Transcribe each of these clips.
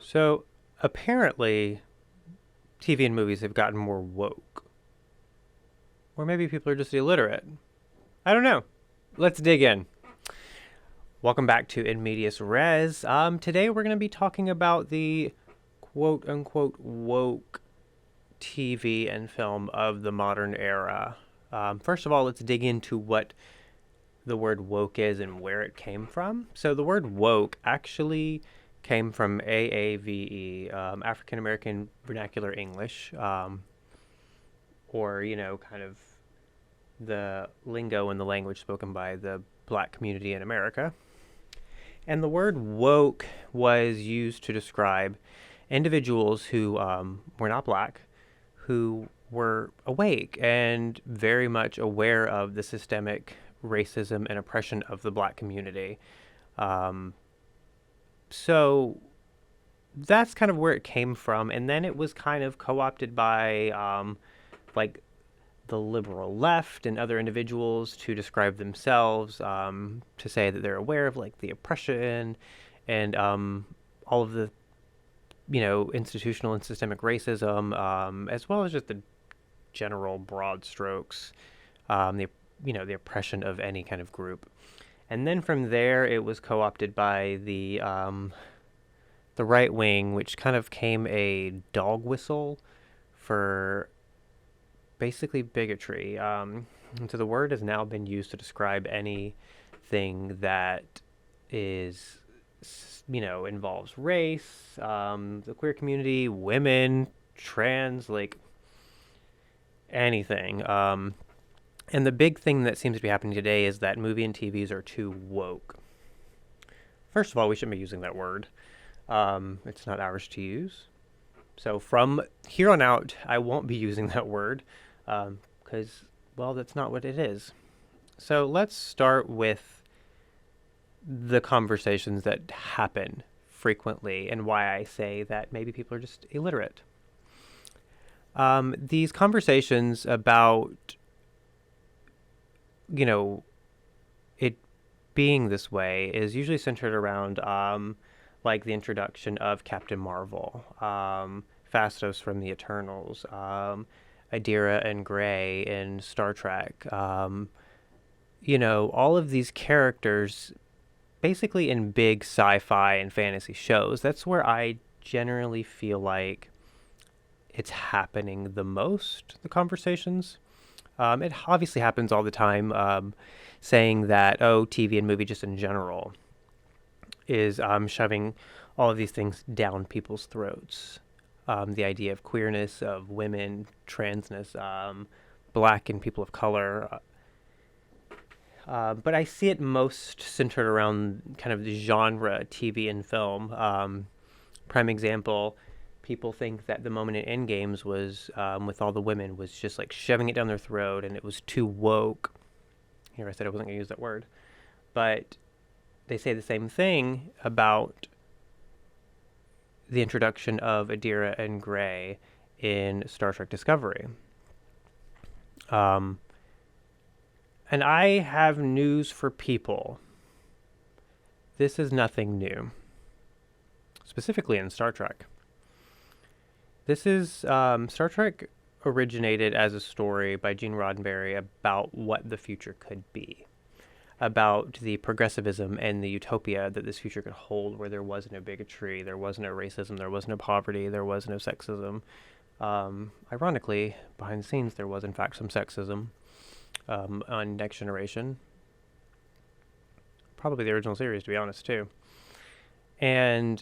So apparently, TV and movies have gotten more woke. Or maybe people are just illiterate. I don't know. Let's dig in. Welcome back to In Medias Res. Today we're going to be talking about the quote unquote woke TV and film of the modern era. First of all, let's dig into what the word woke is and where it came from. So the word woke actually came from AAVE, African American Vernacular English, or, kind of the lingo and the language spoken by the black community in America. And the word woke was used to describe individuals who were not black, who were awake and very much aware of the systemic racism and oppression of the black community. So that's kind of where it came from. And then it was kind of co-opted by like the liberal left and other individuals to describe themselves, to say that they're aware of like the oppression and all of the, institutional and systemic racism, as well as just the general broad strokes, the oppression of any kind of group. And then from there, it was co-opted by the right wing, which kind of became a dog whistle for basically bigotry. And so the word has now been used to describe anything that is, involves race, the queer community, women, trans, like anything. And the big thing that seems to be happening today is that movie and TVs are too woke. First of all, we shouldn't be using that word. It's not ours to use. So from here on out, I won't be using that word because, that's not what it is. So let's start with the conversations that happen frequently and why I say that maybe people are just illiterate. These conversations about, it being this way is usually centered around like the introduction of Captain Marvel, Phastos from the Eternals, Adira and Gray in Star Trek, all of these characters basically in big sci-fi and fantasy shows. That's where I generally feel like it's happening the most, the conversations. It obviously happens all the time, saying that, TV and movie just in general is shoving all of these things down people's throats. The idea of queerness, of women, transness, black and people of color. But I see it most centered around kind of the genre TV and film. Prime example, people think that the moment in Endgames was, with all the women, was just like shoving it down their throat and it was too woke. Here I said I wasn't going to use that word. But they say the same thing about the introduction of Adira and Gray in Star Trek Discovery. And I have news for people. This is nothing new, specifically in Star Trek. This is Star Trek originated as a story by Gene Roddenberry about what the future could be, about the progressivism and the utopia that this future could hold, where there was no bigotry, there was no racism, there was no poverty, there was no sexism. Ironically, behind the scenes, there was in fact some sexism on Next Generation. Probably the original series, to be honest, too. And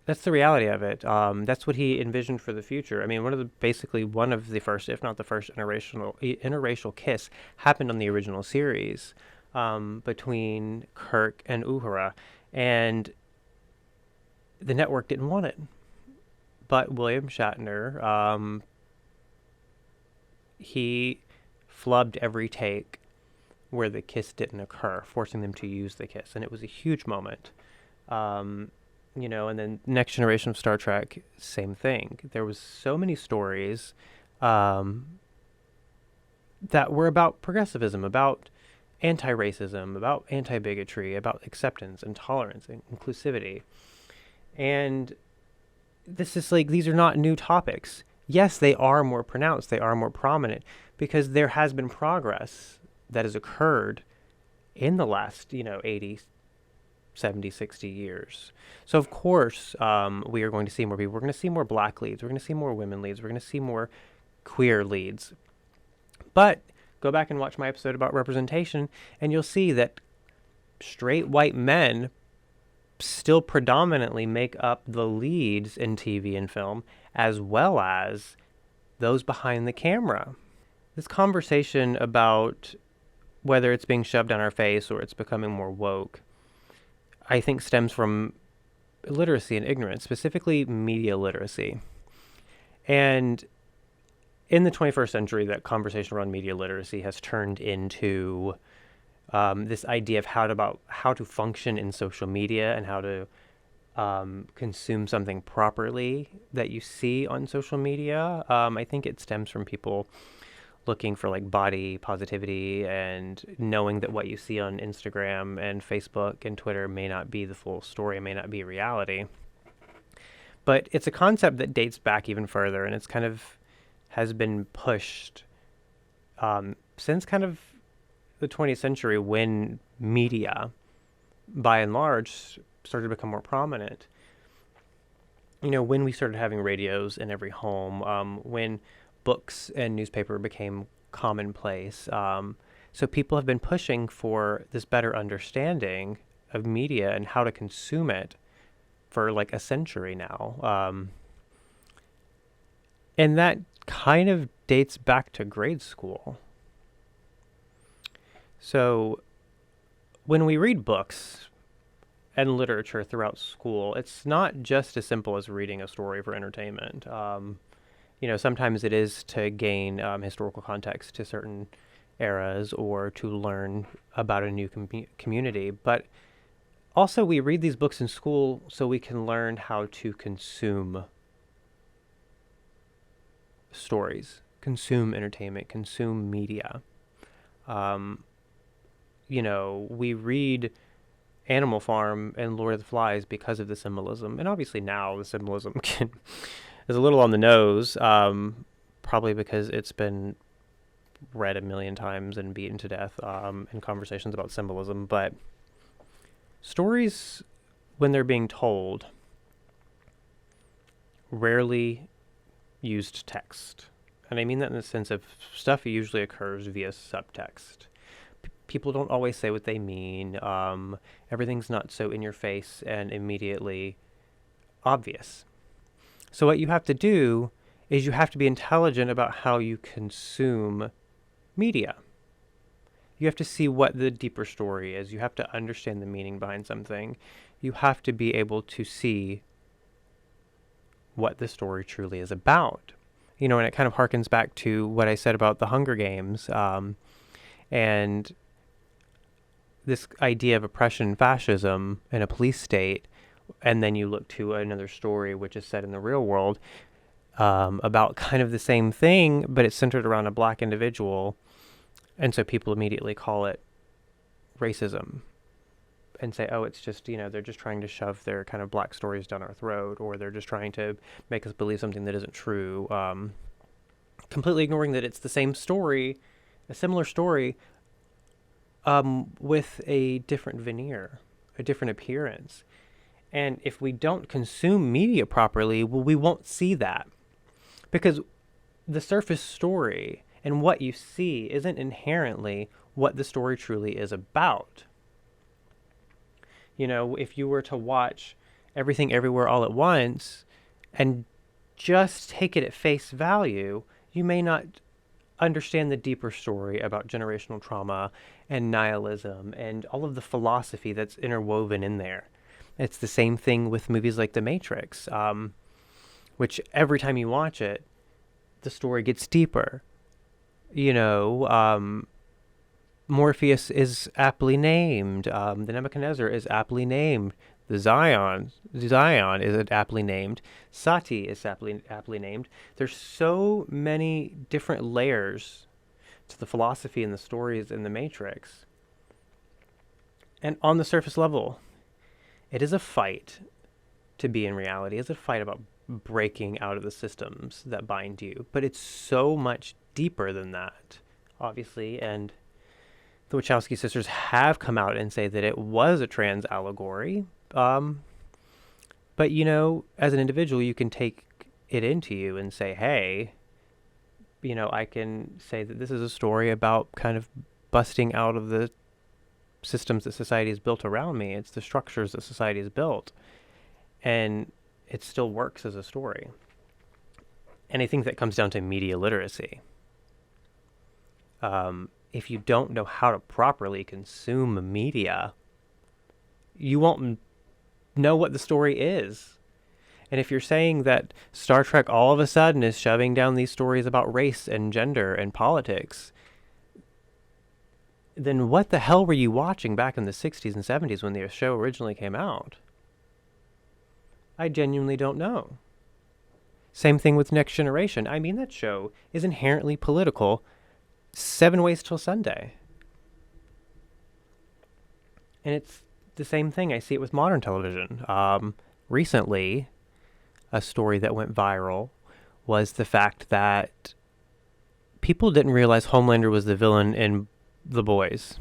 that's the reality of it. That's what he envisioned for the future. I mean, one of the first, if not the first, interracial kiss happened on the original series between Kirk and Uhura, and the network didn't want it. But William Shatner, he flubbed every take where the kiss didn't occur, forcing them to use the kiss, and it was a huge moment. And then Next Generation of Star Trek, same thing. There was so many stories that were about progressivism, about anti-racism, about anti-bigotry, about acceptance and tolerance and inclusivity. And this is like, these are not new topics. Yes, they are more pronounced, they are more prominent, because there has been progress that has occurred in the last, 80, 70, 60 years. So, of course, we are going to see more people. We're going to see more black leads. We're going to see more women leads. We're going to see more queer leads. But go back and watch my episode about representation, and you'll see that straight white men still predominantly make up the leads in TV and film, as well as those behind the camera. This conversation about whether it's being shoved down our face or it's becoming more woke, I think stems from literacy and ignorance, specifically media literacy. And in the 21st century, that conversation around media literacy has turned into this idea of how to function in social media and how to consume something properly that you see on social media. I think it stems from people looking for like body positivity and knowing that what you see on Instagram and Facebook and Twitter may not be the full story, may not be reality. But it's a concept that dates back even further, and it's kind of has been pushed since kind of the 20th century, when media, by and large, started to become more prominent. When we started having radios in every home, when books and newspaper became commonplace. So people have been pushing for this better understanding of media and how to consume it for like a century now. And that kind of dates back to grade school. So when we read books and literature throughout school, it's not just as simple as reading a story for entertainment. Sometimes it is to gain historical context to certain eras or to learn about a new community. But also we read these books in school so we can learn how to consume stories, consume entertainment, consume media. We read Animal Farm and Lord of the Flies because of the symbolism. And obviously now the symbolism is a little on the nose, probably because it's been read a million times and beaten to death in conversations about symbolism. But stories, when they're being told, rarely used text. And I mean that in the sense of stuff usually occurs via subtext. People don't always say what they mean. Everything's not so in your face and immediately obvious. So what you have to do is you have to be intelligent about how you consume media. You have to see what the deeper story is. You have to understand the meaning behind something. You have to be able to see what the story truly is about. And it kind of harkens back to what I said about the Hunger Games, and this idea of oppression, fascism, and a police state, and then you look to another story which is set in the real world about kind of the same thing, but it's centered around a black individual, and so people immediately call it racism and say, oh, it's just, they're just trying to shove their kind of black stories down our throat, or they're just trying to make us believe something that isn't true, completely ignoring that it's the same story, a similar story, with a different veneer, a different appearance. And if we don't consume media properly, well, we won't see that. Because the surface story and what you see isn't inherently what the story truly is about. If you were to watch Everything Everywhere All at Once and just take it at face value, you may not understand the deeper story about generational trauma and nihilism and all of the philosophy that's interwoven in there. It's the same thing with movies like The Matrix, which every time you watch it, the story gets deeper. Morpheus is aptly named. The Nebuchadnezzar is aptly named. The Zion is aptly named. Sati is aptly named. There's so many different layers to the philosophy and the stories in The Matrix. And on the surface level, it is a fight to be in reality. It's a fight about breaking out of the systems that bind you. But it's so much deeper than that, obviously. And the Wachowski sisters have come out and say that it was a trans allegory. But, as an individual, you can take it into you and say, hey, I can say that this is a story about kind of busting out of the systems that society has built around me. It's the structures that society has built. And it still works as a story. And I think that comes down to media literacy. If you don't know how to properly consume media, you won't know what the story is. And if you're saying that Star Trek all of a sudden is shoving down these stories about race and gender and politics, then what the hell were you watching back in the 60s and 70s when the show originally came out? I genuinely don't know. Same thing with Next Generation. I mean, that show is inherently political 7 ways till Sunday. And it's the same thing. I see it with modern television. Recently, a story that went viral was the fact that people didn't realize Homelander was the villain in The Boys.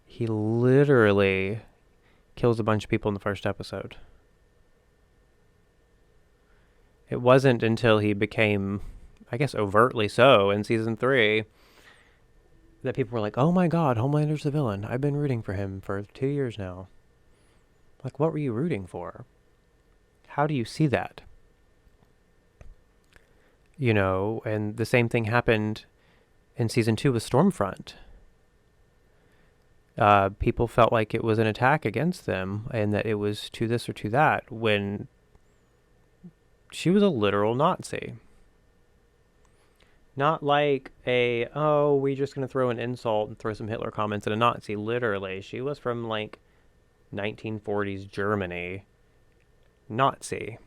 He literally kills a bunch of people in the first episode. It wasn't until he became, I guess, overtly so in season 3 that people were like, oh my god, Homelander's the villain. I've been rooting for him for 2 years now. Like, what were you rooting for? How do you see that? And the same thing happened in season 2 with Stormfront. People felt like it was an attack against them and that it was to this or to that when she was a literal Nazi. Not like we're just going to throw an insult and throw some Hitler comments at a Nazi. Literally, she was from 1940s Germany. Nazi.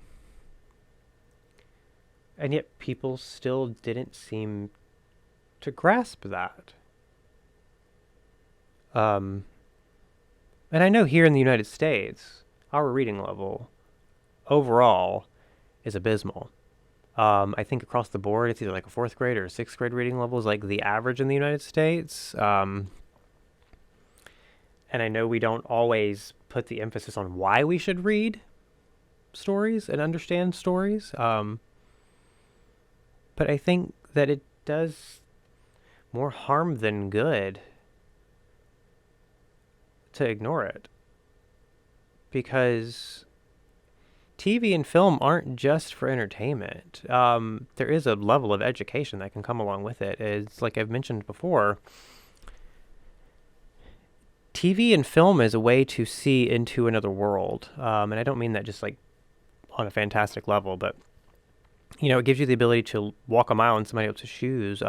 And yet people still didn't seem to grasp that. And I know here in the United States, our reading level overall is abysmal. I think across the board, it's either like a 4th grade or a 6th grade reading level is like the average in the United States. And I know we don't always put the emphasis on why we should read stories and understand stories. But I think that it does more harm than good to ignore it. Because TV and film aren't just for entertainment. There is a level of education that can come along with it. It's like I've mentioned before. TV and film is a way to see into another world. And I don't mean that just like on a fantastic level, but it gives you the ability to walk a mile in somebody else's shoes.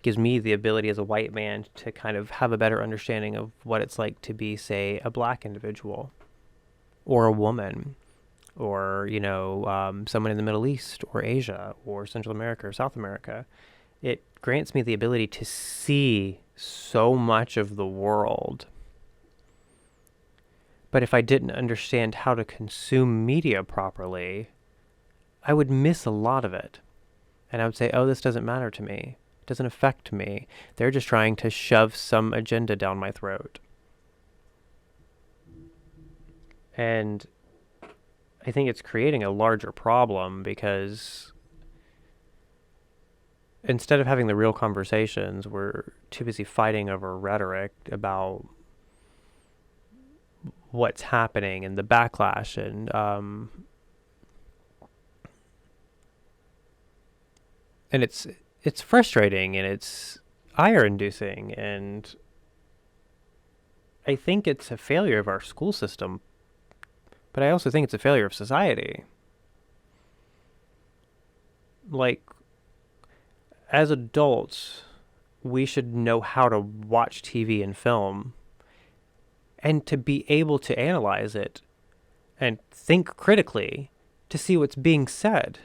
Gives me the ability as a white man to kind of have a better understanding of what it's like to be, say, a black individual or a woman or, someone in the Middle East or Asia or Central America or South America. It grants me the ability to see so much of the world. But if I didn't understand how to consume media properly, I would miss a lot of it. And I would say, oh, this doesn't matter to me. It doesn't affect me. They're just trying to shove some agenda down my throat. And I think it's creating a larger problem because instead of having the real conversations, we're too busy fighting over rhetoric about what's happening and the backlash and it's frustrating and it's ire-inducing, and I think it's a failure of our school system, but I also think it's a failure of society. Like, as adults, we should know how to watch TV and film and to be able to analyze it and think critically to see what's being said.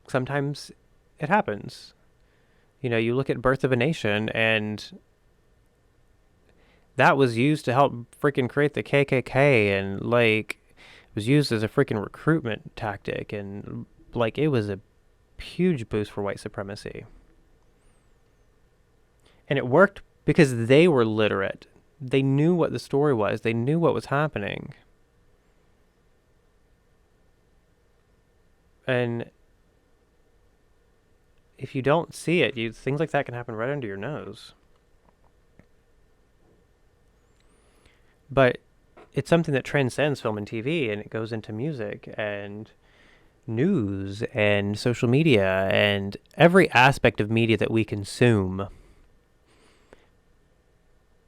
Sometimes it happens. You look at Birth of a Nation, and that was used to help freaking create the KKK, and like it was used as a freaking recruitment tactic, and like it was a huge boost for white supremacy. And it worked because they were literate. They knew what the story was. They knew what was happening. And if you don't see it, things like that can happen right under your nose. But it's something that transcends film and TV, and it goes into music and news and social media and every aspect of media that we consume.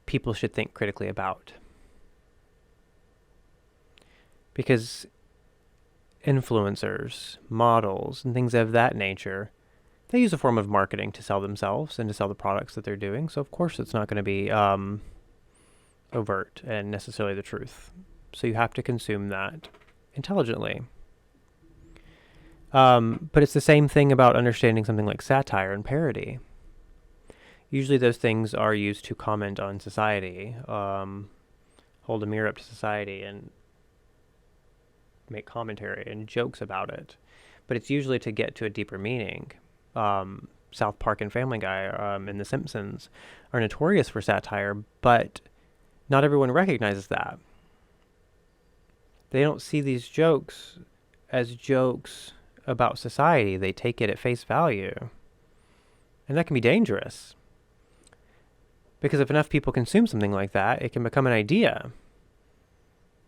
People should think critically about. Because influencers, models, and things of that nature, they use a form of marketing to sell themselves and to sell the products that they're doing. So of course it's not going to be overt and necessarily the truth. So you have to consume that intelligently. But it's the same thing about understanding something like satire and parody. Usually those things are used to comment on society, hold a mirror up to society and make commentary and jokes about it. But it's usually to get to a deeper meaning. South Park and Family Guy and The Simpsons are notorious for satire, but not everyone recognizes that. They don't see these jokes as jokes about society. They take it at face value. And that can be dangerous. Because if enough people consume something like that, it can become an idea.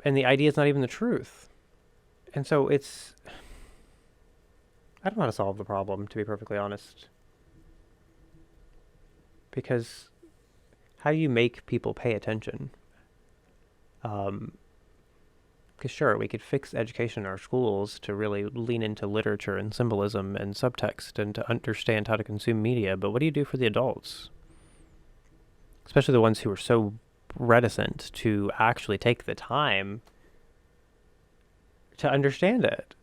And the idea is not even the truth. And so it's... I don't know how to solve the problem, to be perfectly honest. Because how do you make people pay attention? Because sure, we could fix education in our schools to really lean into literature and symbolism and subtext and to understand how to consume media, but what do you do for the adults? Especially the ones who are so reticent to actually take the time to understand it.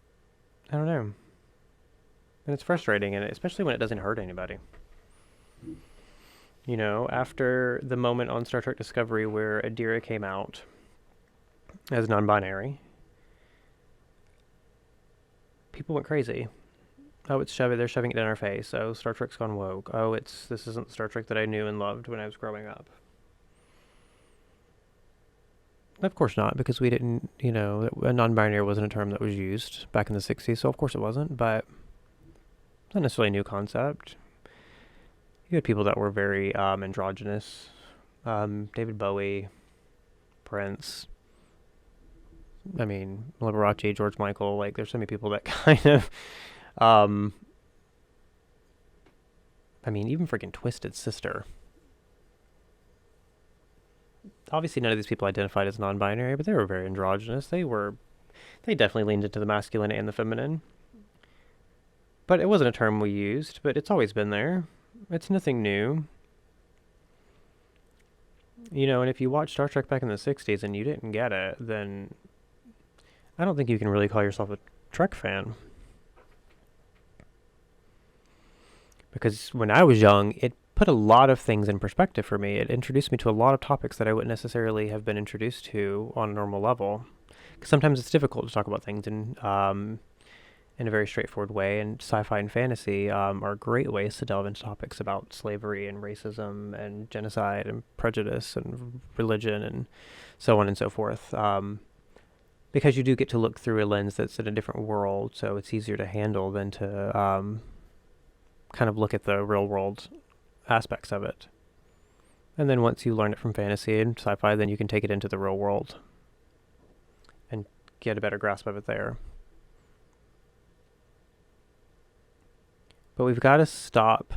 I don't know. And it's frustrating, and especially when it doesn't hurt anybody. After the moment on Star Trek Discovery where Adira came out as non-binary, people went crazy. Oh, they're shoving it in our face. Oh, Star Trek's gone woke. Oh, this isn't the Star Trek that I knew and loved when I was growing up. Of course not, because we didn't, a non-binary wasn't a term that was used back in the 60s, so of course it wasn't, but it's not necessarily a new concept. You had people that were very androgynous. David Bowie, Prince, Liberace, George Michael, there's so many people that kind of, even freaking Twisted Sister. Obviously none of these people identified as non-binary, but they were very androgynous. They definitely leaned into the masculine and the feminine. But it wasn't a term we used, but it's always been there. It's nothing new. And if you watched Star Trek back in the 60s and you didn't get it, then I don't think you can really call yourself a Trek fan. Because when I was young, it put a lot of things in perspective for me. It introduced me to a lot of topics that I wouldn't necessarily have been introduced to on a normal level. Because sometimes it's difficult to talk about things in a very straightforward way, and sci-fi and fantasy are great ways to delve into topics about slavery and racism and genocide and prejudice and religion and so on and so forth. Because you do get to look through a lens that's in a different world, so it's easier to handle than to kind of look at the real world aspects of it. And then once you learn it from fantasy and sci-fi, then you can take it into the real world and get a better grasp of it there. But we've got to stop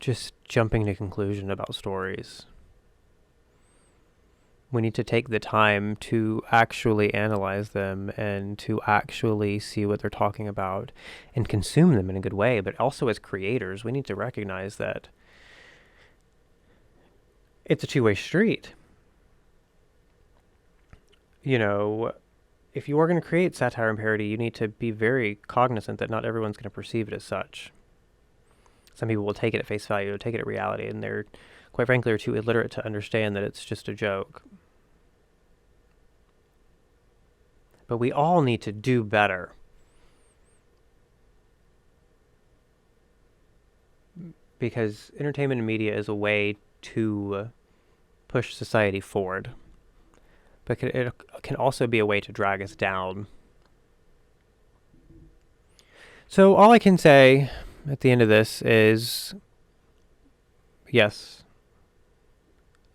just jumping to conclusion about stories. We need to take the time to actually analyze them and to actually see what they're talking about and consume them in a good way. But also as creators, we need to recognize that it's a two-way street. if you are going to create satire and parody, you need to be very cognizant that not everyone's going to perceive it as such. Some people will take it at face value, take it at reality, and they're, quite frankly, are too illiterate to understand that it's just a joke. But we all need to do better. Because entertainment and media is a way to push society forward. But it can also be a way to drag us down. So all I can say at the end of this is, yes,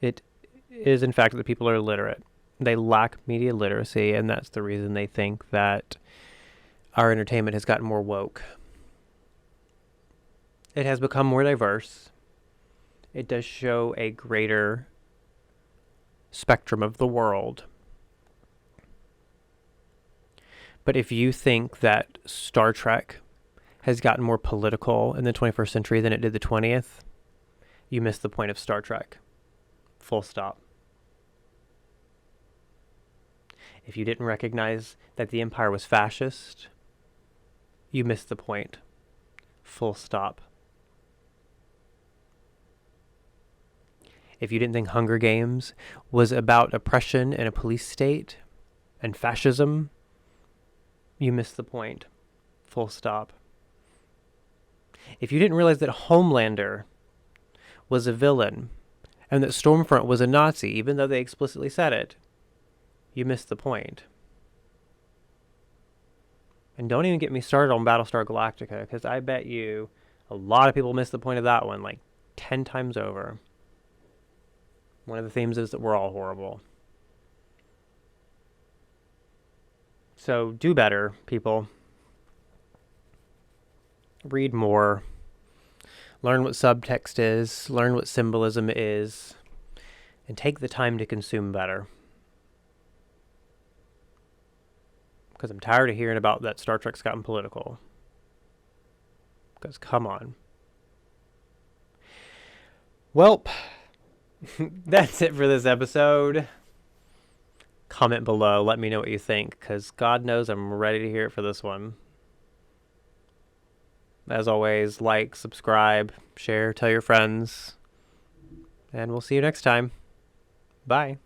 it is in fact that people are illiterate. They lack media literacy, and that's the reason they think that our entertainment has gotten more woke. It has become more diverse. It does show a greater spectrum of the world. But if you think that Star Trek has gotten more political in the 21st century than it did the 20th, you miss the point of Star Trek. Full stop. If you didn't recognize that the Empire was fascist, you missed the point. Full stop. If you didn't think Hunger Games was about oppression and a police state and fascism, you missed the point. Full stop. If you didn't realize that Homelander was a villain and that Stormfront was a Nazi, even though they explicitly said it, you missed the point. And don't even get me started on Battlestar Galactica, because I bet you a lot of people missed the point of that one like 10 times over. One of the themes is that we're all horrible. So do better, people. Read more. Learn what subtext is. Learn what symbolism is. And take the time to consume better. Because I'm tired of hearing about that Star Trek's gotten political. Because come on. Well, that's it for this episode. Comment below. Let me know what you think, because God knows I'm ready to hear it for this one. As always, like, subscribe, share, tell your friends, and we'll see you next time. Bye.